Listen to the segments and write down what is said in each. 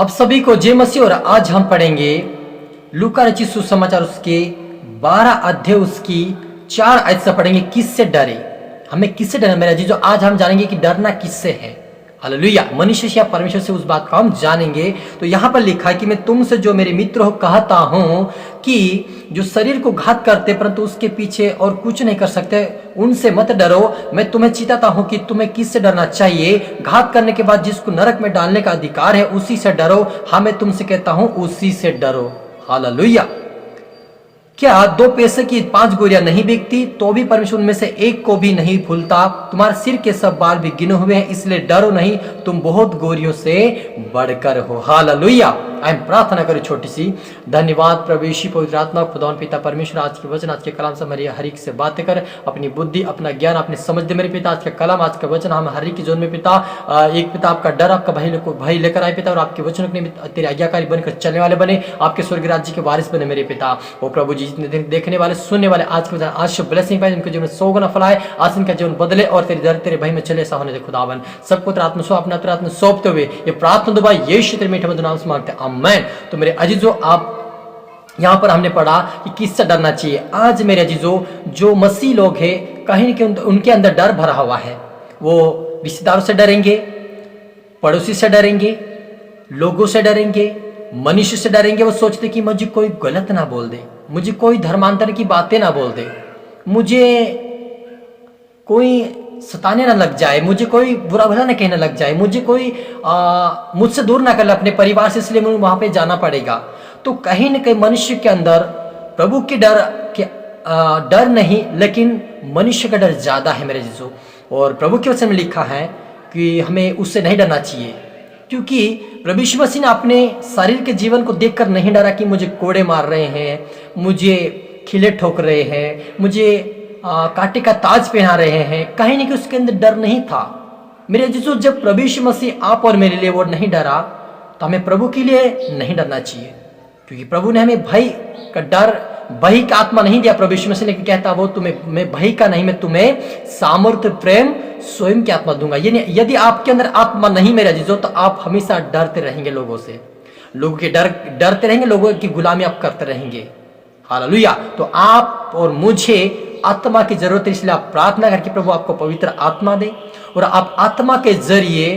अब सभी को जय मसीह। और आज हम पढ़ेंगे लूका रचित सुसमाचार उसके 12 अध्याय उसकी 4 आयत से पढ़ेंगे। किससे डरे, हमें किससे डरे मेरा जी। जो आज हम जानेंगे कि डरना किससे है। हालेलुया। मनुष्य से या परमेश्वर से, उस बात को हम जानेंगे। तो यहां पर लिखा है कि मैं तुमसे जो मेरे मित्र हो कहता हूं कि जो शरीर को घात करते परंतु उसके पीछे और कुछ नहीं कर सकते, उनसे मत डरो। मैं तुम्हें चिताता हूं कि तुम्हें किससे डरना चाहिए। घात करने के बाद जिसको नरक में डालने का अधिकार है उसी से डरो। हाँ, मैं तुमसे कहता हूं उसी से डरो। हालेलुया। क्या 2 पैसे की 5 गोरियां नहीं बिकती तो भी परमेश्वर उनमें से एक को भी नहीं भूलता। तुम्हारे सिर के सब बाल भी गिने हुए हैं, इसलिए डरो नहीं, तुम बहुत गोरियों से बढ़कर हो। हालेलुया। आई प्रार्थना करूं छोटी सी। धन्यवाद प्रभु यीशु पवित्र आत्मा खुदावन पिता परमेश्वर, आज के वचन आज के कलाम से हमारी हर एक से बातें कर, अपनी बुद्धि अपना ज्ञान अपने समझ दे मेरे पिता। आज का कलाम आज का वचन हम हर एक की जोन में पिता, एक पिता आपका डर आपका भय लेकर आए पिता, और आपके वचनों के निमित्त तेरे आज्ञाकारी बनकर चलने वाले बने, आपके स्वर्ग राज्य के वारिस बने मेरे पिता। वो प्रभु जी जितने देखने वाले सुनने वाले आज के वचन आज ब्लेसिंग पाए, उनके जीवन में 100 गुना फलाए, आज इनका जीवन बदले और तेरे दर तेरे भय में चले ऐसा होने दे खुदावन। सबको तेरे आत्मा सो अपना तेरे आत्मा सौंपते हुए ये प्रार्थना दुआ यीशु तेरे मीठे मधुर नाम से मांगते हैं, आमीन। तो मेरे अजीजों, आप यहां पर हमने पढ़ा कि किससे डरना चाहिए। आज मेरे अजीजों, जो मसीह लोग हैं कहीं न कहीं उनके अंदर डर भरा हुआ है। वो रिश्तेदारों से डरेंगे, पड़ोसी से डरेंगे, लोगों से डरेंगे, मनुष्य से डरेंगे। वो सोचते कि मुझे कोई गलत ना बोल दे, मुझे कोई धर्मांतर की बातें ना बोल दे, मुझे कोई सताने ना लग जाए, मुझे कोई बुरा भला ना कहने लग जाए, मुझे कोई मुझसे दूर ना कर ले अपने परिवार से, इसलिए मुझे वहां पे जाना पड़ेगा। तो कहीं न कहीं मनुष्य के अंदर प्रभु के डर नहीं, लेकिन मनुष्य का डर ज्यादा है मेरे जीजों। और प्रभु के वचन में लिखा है कि हमें उससे नहीं डरना चाहिए, क्योंकि प्रभु यीशु मसीह ने अपने शरीर के जीवन को देखकर नहीं डरा कि मुझे कोड़े मार रहे हैं, मुझे खिले ठोक रहे हैं, मुझे कांटे का ताज पहना रहे हैं। कहीं नहीं कि उसके अंदर डर नहीं था मेरे जीसू। जब प्रभु यीशु मसीह आप और मेरे लिए वो नहीं डरा, तो हमें प्रभु के लिए नहीं डरना चाहिए, क्योंकि प्रभु ने हमें भय का डर, भय का आत्मा नहीं दिया। प्रभु यीशु मसीह ने कहता वो तुम्हें, मैं भय का नहीं, मैं तुम्हें सामर्थ्य प्रेम स्वयं की आत्मा दूंगा। यदि आपके अंदर आत्मा नहीं मेरे जीजो, तो आप हमेशा डरते रहेंगे लोगों से, लोगों के डरते रहेंगे, लोगों की गुलामी आप करते रहेंगे। हालेलुया। तो आप और मुझे आत्मा की जरूरत है, इसलिए आप प्रार्थना करके प्रभु आपको पवित्र आत्मा दे, और आप आत्मा के जरिए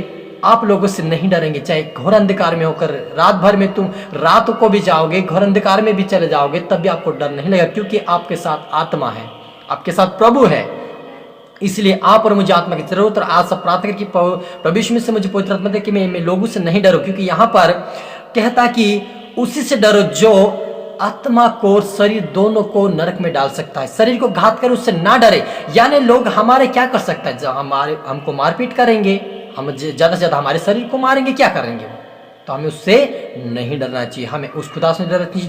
आप लोगों से नहीं डरेंगे। चाहे घोर अंधकार में होकर रात भर में तुम रात को भी जाओगे, घोर अंधकार में भी चले जाओगे, तब भी आपको डर नहीं लगेगा, क्योंकि आपके साथ आत्मा है, आपके साथ प्रभु है। इसलिए आप और मुझे आत्मा की जरूरत। और आज सब प्रार्थना करके प्रभु यीशु से मुझे पवित्र आत्मा दे कि मैं लोगों से नहीं डरूं, क्योंकि यहां पर कहता कि उसी से डरो जो आत्मा को और शरीर दोनों को नरक में डाल सकता है। शरीर को घात कर उससे ना डरे, यानी लोग हमारे क्या कर सकता है, जब हमको मारपीट करेंगे, हम ज्यादा से ज्यादा हमारे शरीर को मारेंगे, क्या करेंगे, तो हमें उससे नहीं डरना चाहिए। हमें उस खुदा से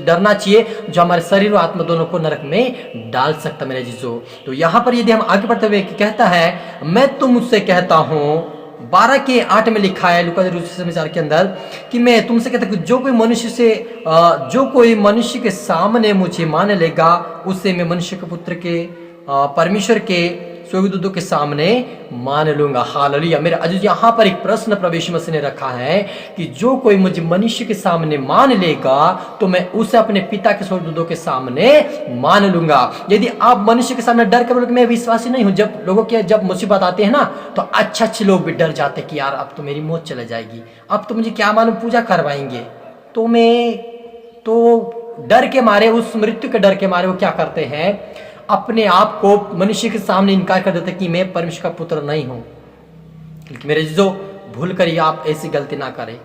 डरना चाहिए जो हमारे शरीर और आत्मा दोनों को नरक में डाल सकता मेरे जीजो। तो यहां पर यदि हम आगे बढ़ते हुए कहता है, मैं तुमसे कहता हूं, 12 के 8 में लिखा है लूका समाचार के अंदर कि मैं तुमसे कहता हूं, जो कोई मनुष्य के सामने मुझे मान लेगा, उससे मैं मनुष्य के पुत्र के परमेश्वर के स्वर्गदूतों के सामने मान लूंगा। हालेलुया। मेरे अजीज, यहां पर एक प्रश्न प्रभु यीशु मसीह ने रखा है कि जो कोई मुझे मनुष्य के सामने मान लेगा, तो मैं उसे अपने पिता के स्वर्गदूतों के सामने मान लूंगा। यदि आप मनुष्य के सामने डर कर बोलोगे मैं विश्वासी नहीं हूं, जब लोगों के जब मुसीबत आते हैं ना, तो अच्छे लोग भी डर जाते कि यार अब तो मेरी मौत चले जाएगी, अब तो मुझे क्या मालूम पूजा करवाएंगे, तो मैं तो डर के मारे, उस मृत्यु के डर के मारे वो क्या करते हैं, अपने आप को मनुष्य के सामने इनकार कर देते कि मैं परमेश्वर का पुत्र नहीं हूं। लेकिन मेरे जो भूल कर आप ऐसी गलती ना करें।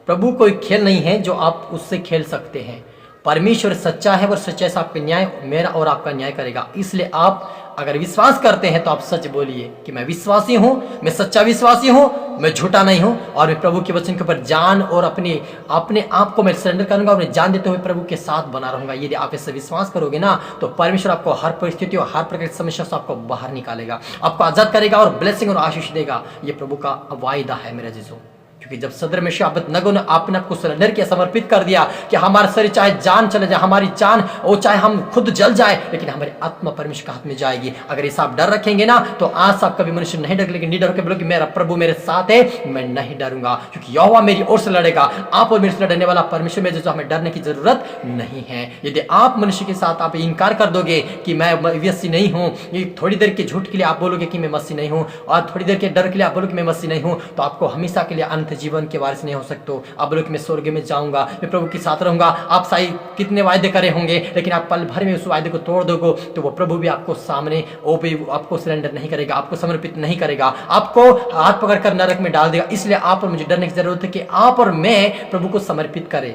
प्रभु कोई खेल नहीं है जो आप उससे खेल सकते हैं। परमेश्वर सच्चा है और सच्चाई से आपका न्याय, मेरा और आपका न्याय करेगा। इसलिए आप अगर विश्वास करते हैं तो आप सच बोलिए कि मैं विश्वासी हूं, मैं सच्चा विश्वासी हूं, मैं झूठा नहीं हूं, और मैं प्रभु के वचन के ऊपर जान और अपने आप को मैं सरेंडर करूंगा और मैं जान देते हुए प्रभु के साथ बना रहूंगा। यदि आप ऐसे विश्वास करोगे ना, तो परमेश्वर आपको हर परिस्थिति और हर प्रकार की समस्या से आपको बाहर निकालेगा, आपको आजाद करेगा और ब्लेसिंग और आशीष देगा। ये प्रभु का वायदा है मेरे जीजो। क्योंकि जब सदर में अबेदनगो ने अपने आप को सरेंडर किया, समर्पित कर दिया कि हमारा शरीर चाहे जान चले जाए, हमारी जान वो चाहे हम खुद जल जाए, लेकिन हमारी आत्मा परमेश्वर के हाथ में जाएगी। अगर ऐसा आप डर रखेंगे ना तो आज आप कभी मनुष्य नहीं डर, लेकिन निडर होकर बोलो कि मेरा प्रभु मेरे साथ है, मैं नहीं डरूंगा, क्योंकि यहोवा मेरी ओर से लड़ेगा। आप और मेरे से लड़ने वाला परमेश्वर में, जो हमें डरने की जरूरत नहीं है। यदि आप मनुष्य के साथ आप इनकार कर दोगे कि मैं मसीह नहीं हूं, थोड़ी देर के झूठ के लिए आप बोलोगे कि मैं मसीह नहीं हूं, और थोड़ी देर के डर के लिए आप बोलोगे कि मैं मसीह नहीं हूं, तो आपको हमेशा के लिए अनंत जीवन के वारिस नहीं हो सकते। आप बोलोगे कि मैं स्वर्ग में जाऊंगा, मैं प्रभु के साथ रहूंगा। आप सही कितने वायदे करे होंगे, लेकिन आप पल भर में उस वायदे को तोड़ दोगे, तो वो प्रभु भी आपको सामने वो भी आपको सरेंडर नहीं करेगा, आपको समर्पित नहीं करेगा, आपको हाथ पकड़कर नरक में डाल देगा। इसलिए आप और मुझे डरने की जरूरत है कि आप और मैं प्रभु को समर्पित करें,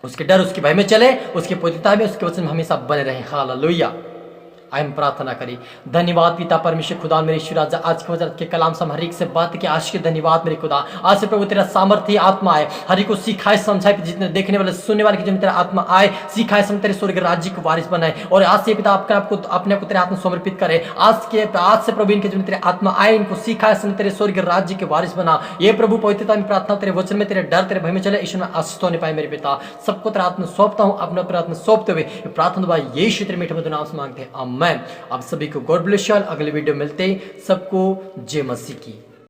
उसके डर उसके भय में चले, उसकी पवित्रता में, उसके वचन में हमेशा बने रहे। हालेलुया। हम प्रार्थना करें। धन्यवाद पिता परमेश्वर खुदा मेरे ईश्वर राजा, आज के वचन के कलाम से हम हर एक से बात की आज के धन्यवाद मेरे खुदा। आज से प्रभु तेरा सामर्थ्य आत्मा आए, हर एक को सिखाए समझाए, जितने देखने वाले सुनने वाले की तेरा आत्मा आए, सिखाए समझ तेरे स्वर्ग राज्य को वारिस बनाए। और आज से पिता अपने आप को तेरे हाथ में समर्पित करे। आज से प्रभु इनके जीवन तेरे आत्मा आए, इनको सिखाए समझ तेरे स्वर्ग राज्य के वारिस बना। ये प्रभु पवित्रता में प्रार्थना तेरे वचन में, तेरे डर तेरे भय में चले, ईश्वर में आशीष होने पाए मेरे पिता। सबको तेरे हाथ में सौंपता हूँ, अपने हाथ में सौंपते हुए प्रार्थना दुआ यीशु तेरे मीठे मधुर नाम से मांगते हैं, आमीन। आप सभी को गॉड ब्लेस यू। अगले वीडियो मिलते, सबको जय मसीह की।